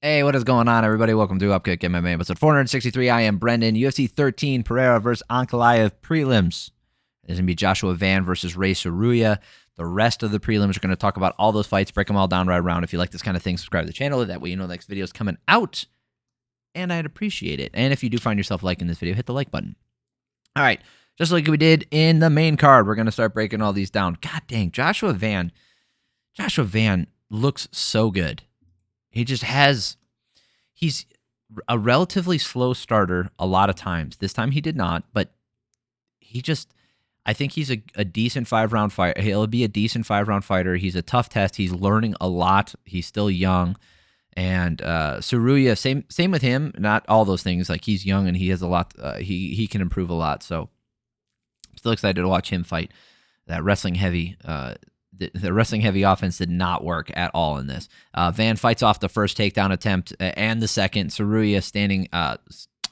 Hey, what is going on, everybody? Welcome to Upkick MMA episode 463. I am Brendan. UFC 13, Ferreira versus Ankalaev prelims. There's going to be Joshua Van versus Rei Tsuruya. The rest of the prelims are going to talk about all those fights, break them all down right around. If you like this kind of thing, subscribe to the channel. That way you know the next video is coming out, and I'd appreciate it. And if you do find yourself liking this video, hit the like button. All right, just like we did in the main card, we're going to start breaking all these down. God dang, Joshua Van looks so good. He's a relatively slow starter a lot of times. This time he did not, but I think he's a decent 5-round fighter. He'll be a decent 5-round fighter. He's a tough test. He's learning a lot. He's still young. And Tsuruya, same with him. Not all those things. Like, he's young and he has a lot. He can improve a lot. So I'm still excited to watch him fight. That wrestling heavy the wrestling heavy offense did not work at all in this. Van fights off the first takedown attempt and the second. Tsuruya standing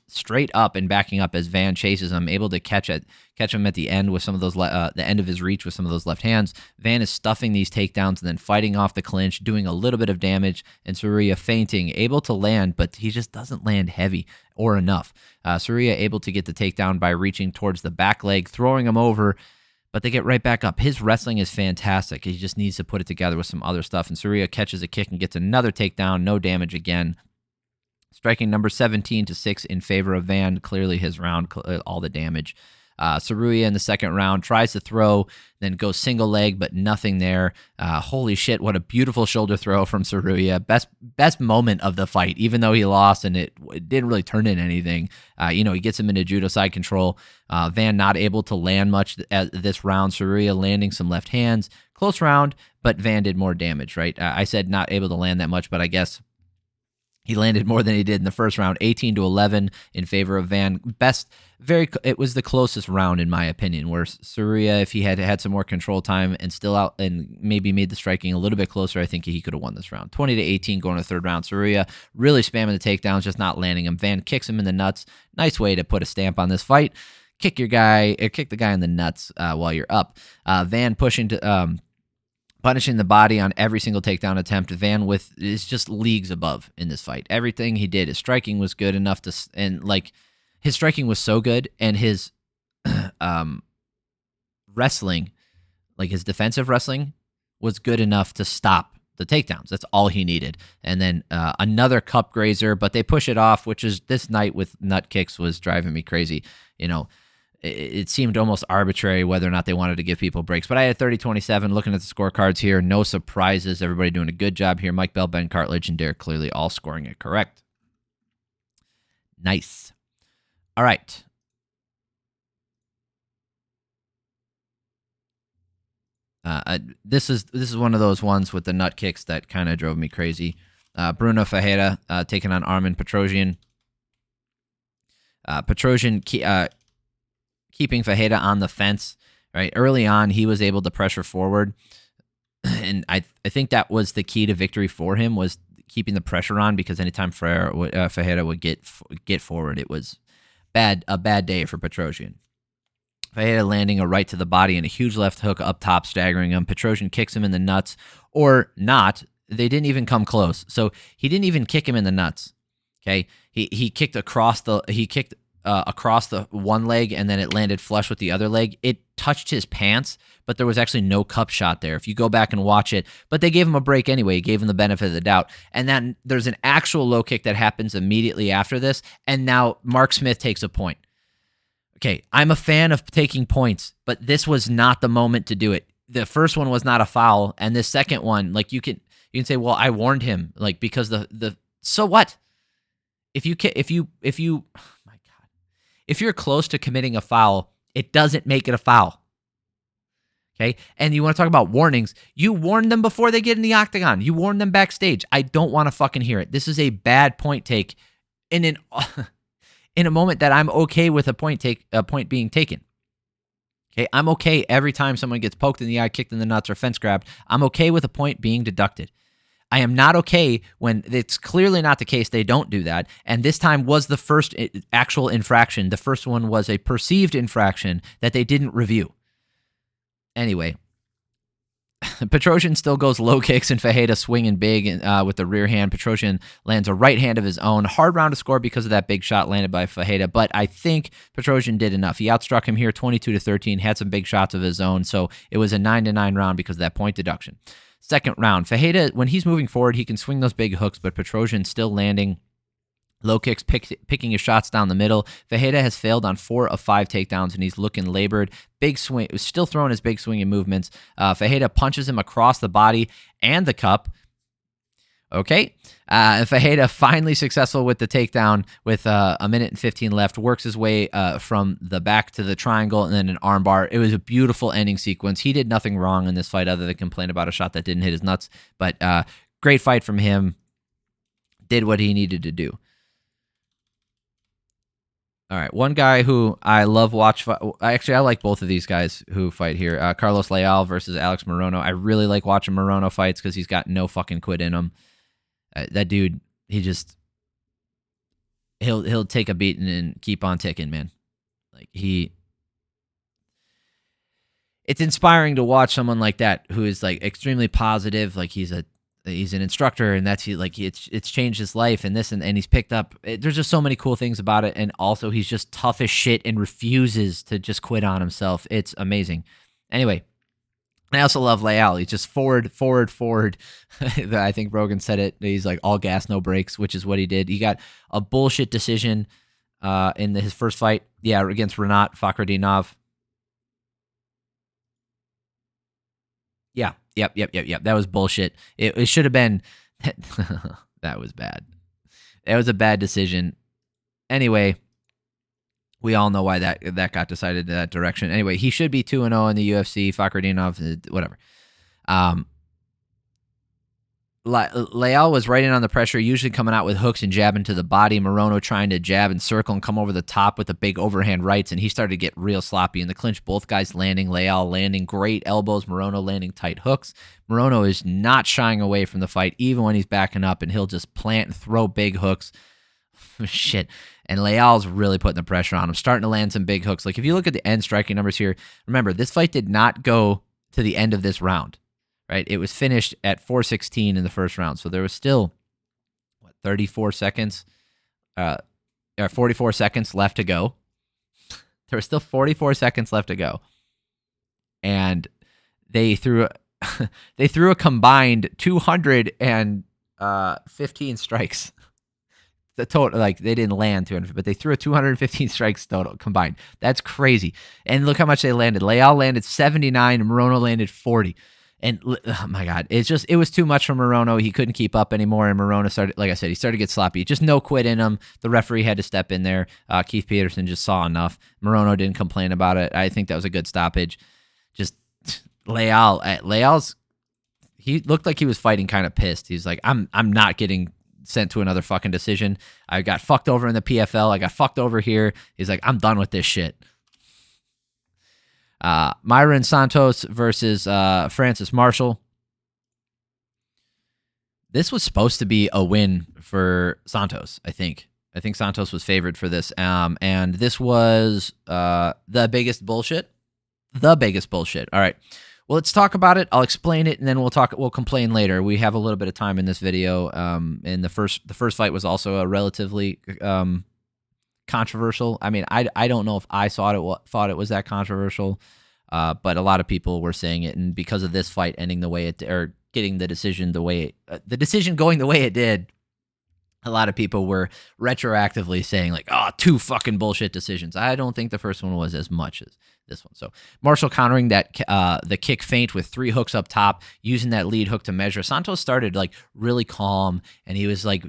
straight up and backing up as Van chases him, able to catch him at the end with some of those the end of his reach with some of those left hands. Van is stuffing these takedowns and then fighting off the clinch, doing a little bit of damage, and Tsuruya feinting, able to land, but he just doesn't land heavy or enough. Tsuruya able to get the takedown by reaching towards the back leg, throwing him over, but they get right back up. His wrestling is fantastic. He just needs to put it together with some other stuff. And Tsuruya catches a kick and gets another takedown. No damage again. Striking number 17-6 in favor of Van. Clearly his round, all the damage. Tsuruya in the second round tries to throw, then goes single leg, but nothing there. Holy shit, what a beautiful shoulder throw from Tsuruya. Best moment of the fight, even though he lost and it didn't really turn into anything. He gets him into judo side control. Van not able to land much this round. Tsuruya landing some left hands. Close round, but Van did more damage, right? I said not able to land that much, but I guess he landed more than he did in the first round. 18-11 in favor of Van. It was the closest round in my opinion, where Tsuruya, if he had some more control time and still out and maybe made the striking a little bit closer, I think he could have won this round. 20-18 going to third round. Tsuruya really spamming the takedowns, just not landing them. Van kicks him in the nuts. Nice way to put a stamp on this fight. Kick the guy in the nuts while you're up. Van punishing the body on every single takedown attempt. Van is just leagues above in this fight. Everything he did, his striking was good enough his striking was so good, and his wrestling, like his defensive wrestling, was good enough to stop the takedowns. That's all he needed. And then another cup grazer, but they push it off, which is this night with nut kicks was driving me crazy. It seemed almost arbitrary whether or not they wanted to give people breaks. But I had 30-27. Looking at the scorecards here, no surprises. Everybody doing a good job here. Mike Bell, Ben Cartledge, and Derek Clearly all scoring it correct. Nice. All right. This is one of those ones with the nut kicks that kind of drove me crazy. Brunno Ferreira taking on Armen Petrosyan. Petrosyan keeping Ferreira on the fence, right? Early on, he was able to pressure forward, and I think that was the key to victory for him, was keeping the pressure on, because anytime Ferreira would get forward, it was a bad day for Petrosyan. Ferreira landing a right to the body and a huge left hook up top, staggering him. Petrosyan kicks him in the nuts, or not. They didn't even come close. So he didn't even kick him in the nuts. Okay, he kicked across the one leg, and then it landed flush with the other leg. It touched his pants, but there was actually no cup shot there if you go back and watch it. But they gave him a break anyway. He gave him the benefit of the doubt. And then there's an actual low kick that happens immediately after this, and now Mark Smith takes a point. Okay, I'm a fan of taking points, but this was not the moment to do it. The first one was not a foul, and the second one, like, you can say, well, I warned him, like, because the so what? If you're close to committing a foul, it doesn't make it a foul. Okay? And you want to talk about warnings, you warn them before they get in the octagon. You warn them backstage. I don't want to fucking hear it. This is a bad point take in a moment that I'm okay with a point being taken. Okay? I'm okay every time someone gets poked in the eye, kicked in the nuts, or fence grabbed. I'm okay with a point being deducted. I am not okay when it's clearly not the case. They don't do that. And this time was the first actual infraction. The first one was a perceived infraction that they didn't review. Anyway, Petrosyan still goes low kicks, and Ferreira swinging big with the rear hand. Petrosyan lands a right hand of his own. Hard round to score because of that big shot landed by Ferreira, but I think Petrosyan did enough. He outstruck him here 22-13, had some big shots of his own, so it was a 9-9 round because of that point deduction. Second round, Ferreira, when he's moving forward, he can swing those big hooks, but Petrosyan still landing low kicks, picking his shots down the middle. Ferreira has failed on 4 of 5 takedowns, and he's looking labored. Big swing, still throwing his big swinging movements. Ferreira punches him across the body and the cup. Okay. Ferreira finally successful with the takedown with a minute and 15 left. Works his way from the back to the triangle and then an armbar. It was a beautiful ending sequence. He did nothing wrong in this fight other than complain about a shot that didn't hit his nuts. But great fight from him. Did what he needed to do. All right, one guy who I love watch. Actually, I like both of these guys who fight here. Carlos Leal versus Alex Morono. I really like watching Morono fights because he's got no fucking quit in him. That dude, he'll take a beating and keep on ticking, man. Like it's inspiring to watch someone like that who is like extremely positive. Like he's an instructor, and it's changed his life, and this and he's picked up. There's just so many cool things about it, and also he's just tough as shit and refuses to just quit on himself. It's amazing. Anyway, I also love Leal. He's just forward. I think Rogan said it. He's like all gas, no brakes, which is what he did. He got a bullshit decision in his first fight, against Renat Fakhretdinov. Yeah. Yep. That was bullshit. It should have been. That was bad. It was a bad decision. Anyway, we all know why that got decided in that direction. Anyway, he should be 2-0 in the UFC. Fakhretdinov, whatever. Leal was right in on the pressure, usually coming out with hooks and jabbing to the body. Morono trying to jab and circle and come over the top with the big overhand rights, and he started to get real sloppy in the clinch. Both guys landing, Leal landing great elbows, Morono landing tight hooks. Morono is not shying away from the fight, even when he's backing up, and he'll just plant and throw big hooks. Shit. And Leal's really putting the pressure on him, starting to land some big hooks. Like, if you look at the end striking numbers here, remember, this fight did not go to the end of this round. Right, it was finished at 4:16 in the first round, so there was still 34 seconds, or 44 seconds left to go. There was still 44 seconds left to go, and they threw a combined 215 strikes. The total, like, they didn't land 200, but they threw a 215 strikes total combined. That's crazy. And look how much they landed. Leal landed 79, and Morono landed 40. And oh my God, it was too much for Morono. He couldn't keep up anymore, and Morono started, like I said, he started to get sloppy. Just no quit in him. The referee had to step in there. Keith Peterson just saw enough. Morono didn't complain about it. I think that was a good stoppage. Just Leal's, he looked like he was fighting kind of pissed. He's like, I'm not getting sent to another fucking decision. I got fucked over in the PFL. I got fucked over here. He's like, I'm done with this shit. Mairon Santos versus Francis Marshall. This was supposed to be a win for Santos, I think. I think Santos was favored for this. And this was the biggest bullshit. The biggest bullshit. All right. Well, let's talk about it. I'll explain it, and then we'll complain later. We have a little bit of time in this video. And the first fight was also a relatively controversial. I mean, I don't know if I thought it was that controversial, but a lot of people were saying it, and because of this fight ending the way it, or getting the decision the decision going the way it did, a lot of people were retroactively saying like, oh, 2 fucking bullshit decisions. I don't think the first one was as much as this one. So Marshall countering that the kick feint with 3 hooks up top, using that lead hook to measure. Santos started like really calm, and he was like,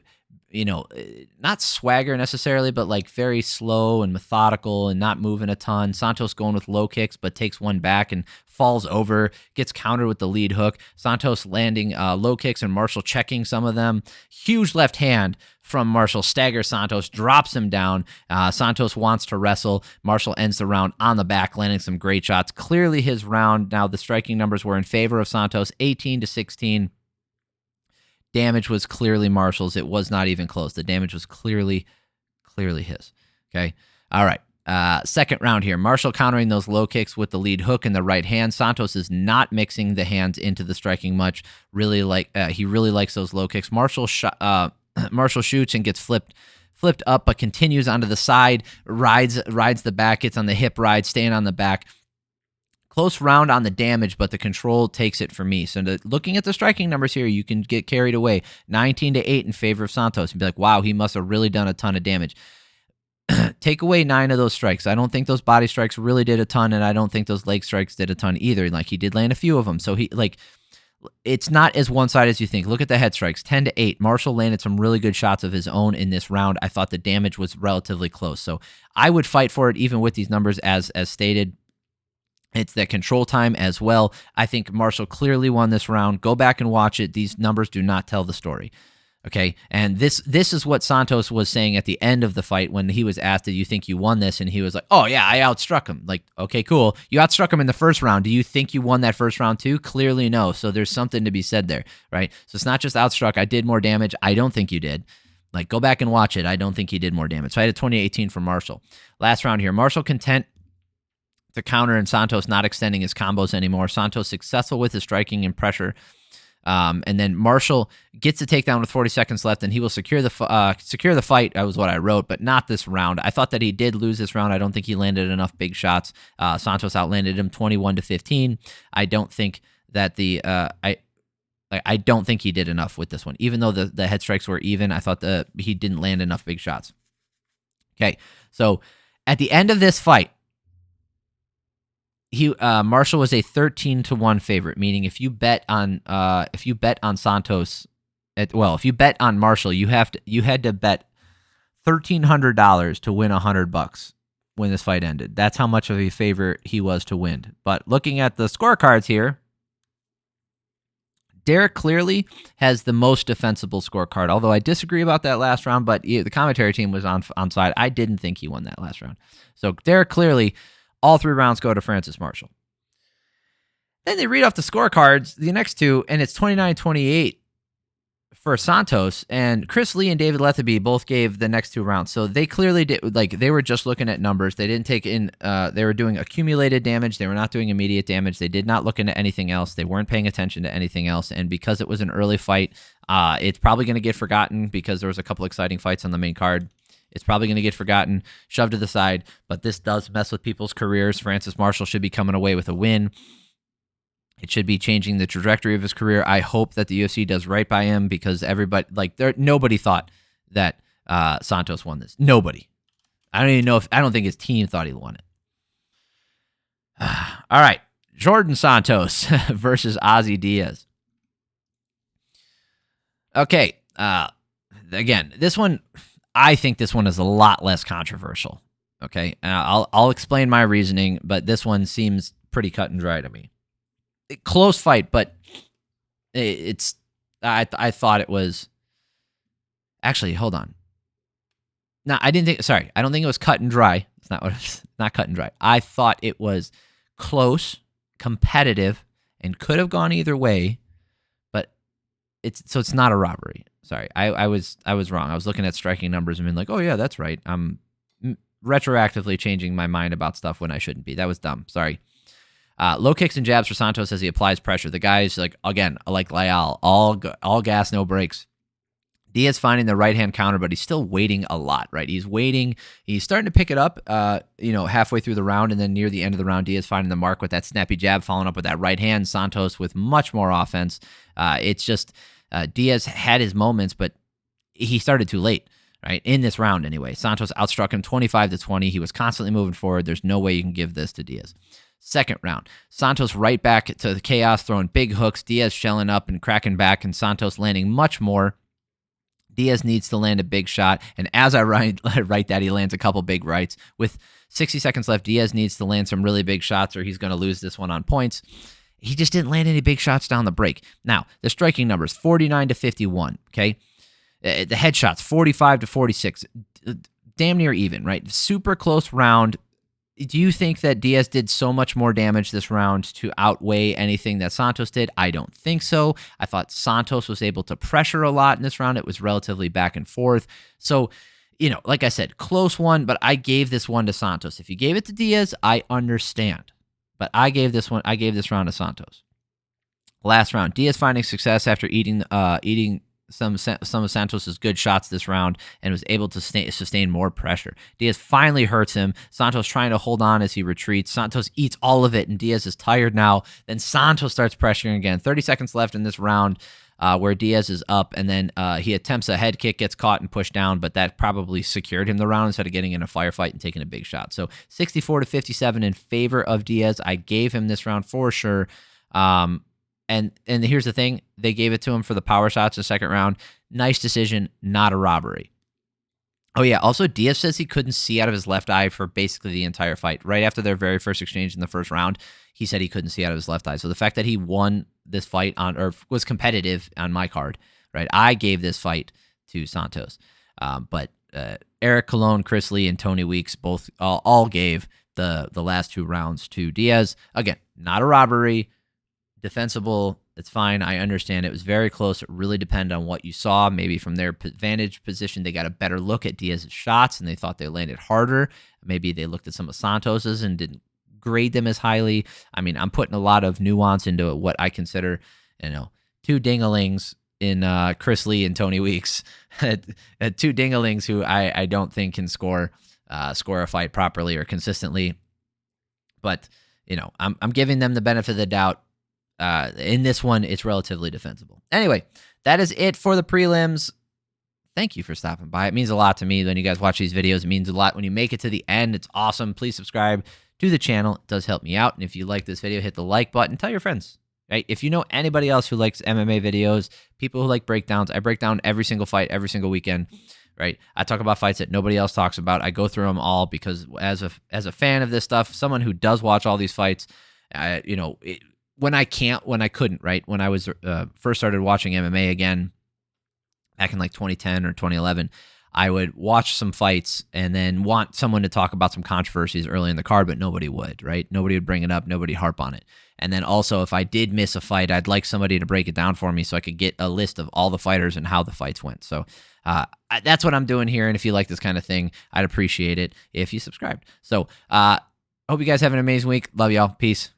not swagger necessarily, but like very slow and methodical and not moving a ton. Santos going with low kicks, but takes one back and falls over, gets countered with the lead hook. Santos landing low kicks and Marshall checking some of them. Huge left hand from Marshall, staggers Santos, drops him down. Santos wants to wrestle. Marshall ends the round on the back, landing some great shots. Clearly his round. Now the striking numbers were in favor of Santos, 18-16. Damage was clearly Marshall's. It was not even close. The damage was clearly his. Okay. All right. Second round here, Marshall countering those low kicks with the lead hook in the right hand. Santos is not mixing the hands into the striking much. He really likes those low kicks. Marshall shoots and gets flipped up, but continues onto the side, rides the back, gets on the hip ride, staying on the back. Close round on the damage, but the control takes it for me. So looking at the striking numbers here, you can get carried away. 19-8 in favor of Santos and be like, wow, he must have really done a ton of damage. Take away 9 of those strikes. I don't think those body strikes really did a ton, and I don't think those leg strikes did a ton either. Like, he did land a few of them. So it's not as one-sided as you think. Look at the head strikes, 10-8. Marshall landed some really good shots of his own in this round. I thought the damage was relatively close. So I would fight for it even with these numbers as stated. It's that control time as well. I think Marshall clearly won this round. Go back and watch it. These numbers do not tell the story. Okay, and this is what Santos was saying at the end of the fight when he was asked, "Do you think you won this?" And he was like, "Oh yeah, I outstruck him." Like, okay, cool. You outstruck him in the first round. Do you think you won that first round too? Clearly no. So there's something to be said there, right? So it's not just outstruck. I did more damage. I don't think you did. Like, go back and watch it. I don't think he did more damage. So I had a 20-18 for Marshall. Last round here, Marshall content to counter and Santos not extending his combos anymore. Santos successful with his striking and pressure. And then Marshall gets the takedown with 40 seconds left, and he will secure the fight. That was what I wrote, but not this round. I thought that he did lose this round. I don't think he landed enough big shots. Santos outlanded him 21-15. I don't think that I don't think he did enough with this one. Even though the head strikes were even, I thought he didn't land enough big shots. Okay, so at the end of this fight, Marshall was a 13-1 favorite, meaning if you bet on Santos, if you bet on Marshall, you had to bet $1,300 to win $100 when this fight ended. That's how much of a favorite he was to win. But looking at the scorecards here, Derek clearly has the most defensible scorecard. Although I disagree about that last round, but the commentary team was on side. I didn't think he won that last round. So Derek clearly. All 3 rounds go to Francis Marshall. Then they read off the scorecards, the next two, and it's 29-28 for Santos. And Chris Lee and David Letheby both gave the next 2 rounds. So they clearly did, like, they were just looking at numbers. They didn't take in, they were doing accumulated damage. They were not doing immediate damage. They did not look into anything else. They weren't paying attention to anything else. And because it was an early fight, it's probably going to get forgotten because there was a couple exciting fights on the main card. It's probably going to get forgotten, shoved to the side, but this does mess with people's careers. Francis Marshall should be coming away with a win. It should be changing the trajectory of his career. I hope that the UFC does right by him because nobody thought that Santos won this. Nobody. I don't think his team thought he won it. All right. Djorden Santos versus Ozzy Diaz. Okay. Again, this one, I think this one is a lot less controversial. Okay, I'll explain my reasoning, but this one seems pretty cut and dry to me. Close fight, but I thought it was. Actually, hold on. No, I don't think it was cut and dry. It's not cut and dry. I thought it was close, competitive, and could have gone either way, but it's not a robbery. Sorry, I was wrong. I was looking at striking numbers and being like, oh yeah, that's right. I'm retroactively changing my mind about stuff when I shouldn't be. That was dumb. Sorry. Low kicks and jabs for Santos as he applies pressure. The guy's like Leal, all gas, no brakes. Diaz finding the right-hand counter, but he's still waiting a lot, right? He's waiting. He's starting to pick it up, halfway through the round, and then near the end of the round, Diaz finding the mark with that snappy jab, following up with that right hand. Santos with much more offense. It's just Diaz had his moments, but he started too late, right? In this round, anyway. Santos outstruck him 25-20. He was constantly moving forward. There's no way you can give this to Diaz. Second round, Santos right back to the chaos, throwing big hooks. Diaz shelling up and cracking back, and Santos landing much more. Diaz needs to land a big shot, and as I write that, he lands a couple big rights. With 60 seconds left, Diaz needs to land some really big shots or he's going to lose this one on points. He just didn't land any big shots down the break. Now, the striking numbers, 49-51, okay? The headshots, 45-46. Damn near even, right? Super close round. Do you think that Diaz did so much more damage this round to outweigh anything that Santos did? I don't think so. I thought Santos was able to pressure a lot in this round. It was relatively back and forth. So like I said, close one, but I gave this one to Santos. If you gave it to Diaz, I understand. But I gave this round to Santos. Last round, Diaz finding success after eating some of Santos's good shots this round and was able to sustain more pressure. Diaz finally hurts him. Santos trying to hold on as he retreats. Santos eats all of it, and Diaz is tired now. Then Santos starts pressuring again. 30 seconds left in this round where Diaz is up, and then he attempts a head kick, gets caught and pushed down, but that probably secured him the round instead of getting in a firefight and taking a big shot. So 64-57 in favor of Diaz. I gave him this round for sure. And here's the thing, they gave it to him for the power shots the second round. Nice decision, not a robbery. Oh yeah, also Diaz says he couldn't see out of his left eye for basically the entire fight. Right after their very first exchange in the first round, he said he couldn't see out of his left eye. So the fact that he won this fight or was competitive on my card, right? I gave this fight to Santos. But Eric Colon, Chris Lee, and Tony Weeks both all gave the last 2 rounds to Diaz. Again, not a robbery. Defensible, it's fine. I understand it was very close. It really depended on what you saw. Maybe from their vantage position, they got a better look at Diaz's shots and they thought they landed harder. Maybe they looked at some of Santos's and didn't grade them as highly. I mean, I'm putting a lot of nuance into what I consider, 2 dingalings in Chris Lee and Tony Weeks. 2 dingalings who I don't think can score a fight properly or consistently. But, I'm giving them the benefit of the doubt. In this one, it's relatively defensible. Anyway, that is it for the prelims. Thank you for stopping by. It means a lot to me when you guys watch these videos. It means a lot when you make it to the end. It's awesome. Please subscribe to the channel. It does help me out. And if you like this video, hit the like button. Tell your friends. Right? If you know anybody else who likes MMA videos, people who like breakdowns, I break down every single fight, every single weekend. Right? I talk about fights that nobody else talks about. I go through them all because as a fan of this stuff, someone who does watch all these fights, when I couldn't, right? When I was first started watching MMA again, back in like 2010 or 2011, I would watch some fights and then want someone to talk about some controversies early in the card, but nobody would, right? Nobody would bring it up. Nobody harp on it. And then also, if I did miss a fight, I'd like somebody to break it down for me so I could get a list of all the fighters and how the fights went. So that's what I'm doing here. And if you like this kind of thing, I'd appreciate it if you subscribed. So I hope you guys have an amazing week. Love y'all. Peace.